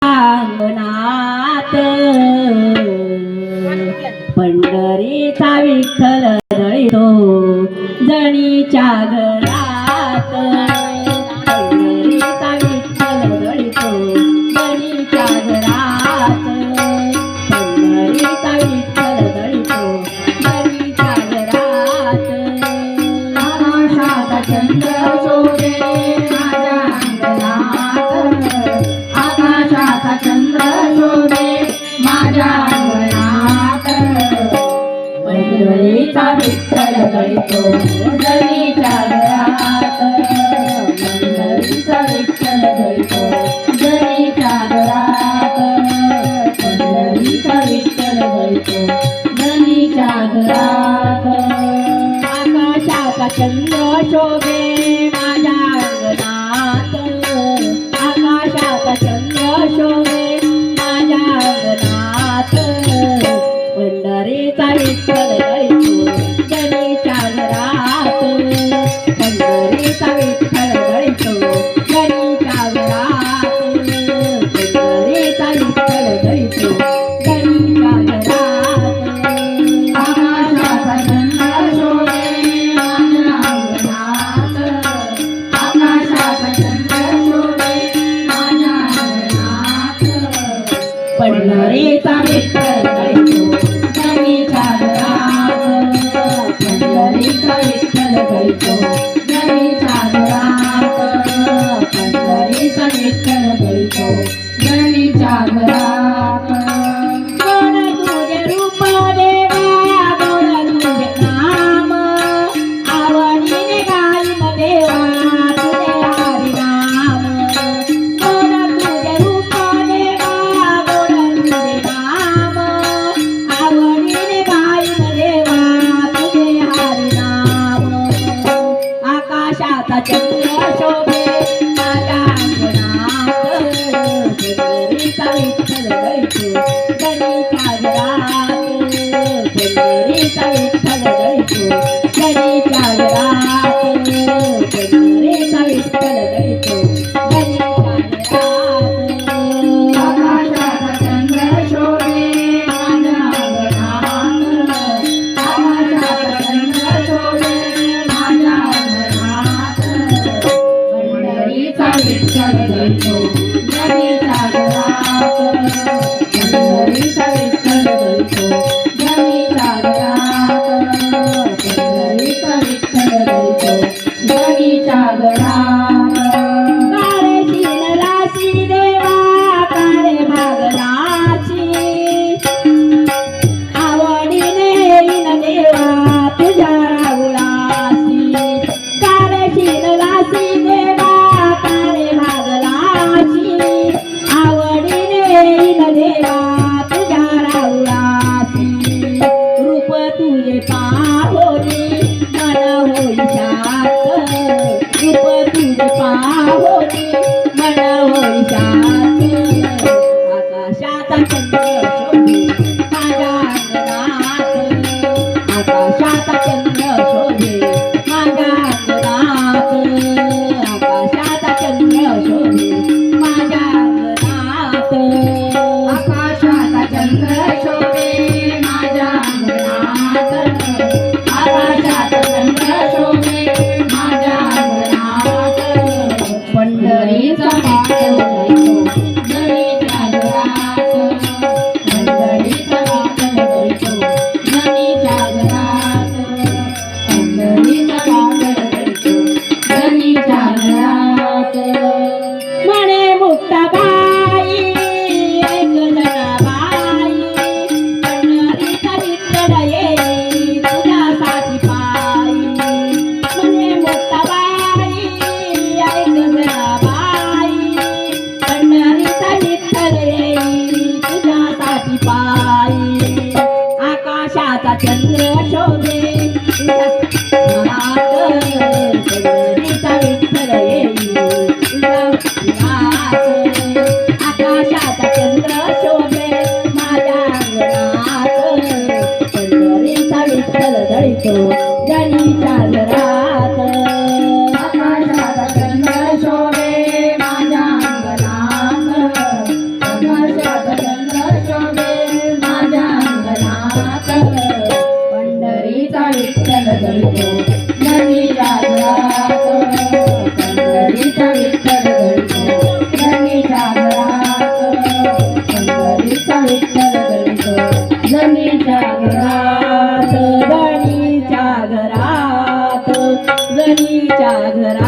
अंगणात पंढरीचा विठ्ठल दळितो जणीच्या घरात पंढरीचा विठ्ठल दळितो जणीच्या घरात पंढरीचा विठ्ठल दळितो जणीच्या घरात आकाशात चंद्र शोभे माझ्या अंगणात आकाशात चंद्र शोभे माझ्या अंगणात पंढरीचा विठ्ठल दळितो जणीच्या घरात पंढरीचा विठ्ठल दळितो जणीच्या घरात पंढरीचा विठ्ठल दळितो जणीच्या घरात आकाशात चंद्र शोभे माझ्या अंगणात आकाशात चंद्र शोभे माझ्या अंगणात पंढरीचा विठ्ठल दळितो जणीच्या घरात पंढरीचा विठ्ठल दळितो जणीच्या घरात पंढरीचा विठ्ठल दळितो जणीच्या घरात आकाशात चंद्र शोभे माझ्या अंगणात आकाशात चंद्र शोभे माझ्या अंगणात पंढरीचा विठ्ठल दळितो जणीच्या घरात पंढरीचा विठ्ठल दळितो जणीच्या घरात पंढरीचा विठ्ठल दळितो जणीच्या घरात गोड तुझे रूप देवा गोड तुझे नाम आवडीने गाईन देवा तुझे हरिनाम गोड तुझे रूप देवा गोड तुझे नाम आवडीने गाईन देवा तुझे हरिनाम आकाशात चंद्र शोभे माझ्या अंगणात पंढरीचा विठ्ठल विठ्ठल घडतो जनी जागरात पंढरीचा विठ्ठल घडतो जनी जागरात पंढरीचा विठ्ठल घडतो जनी जागरात जनी जागरात जनी जागरात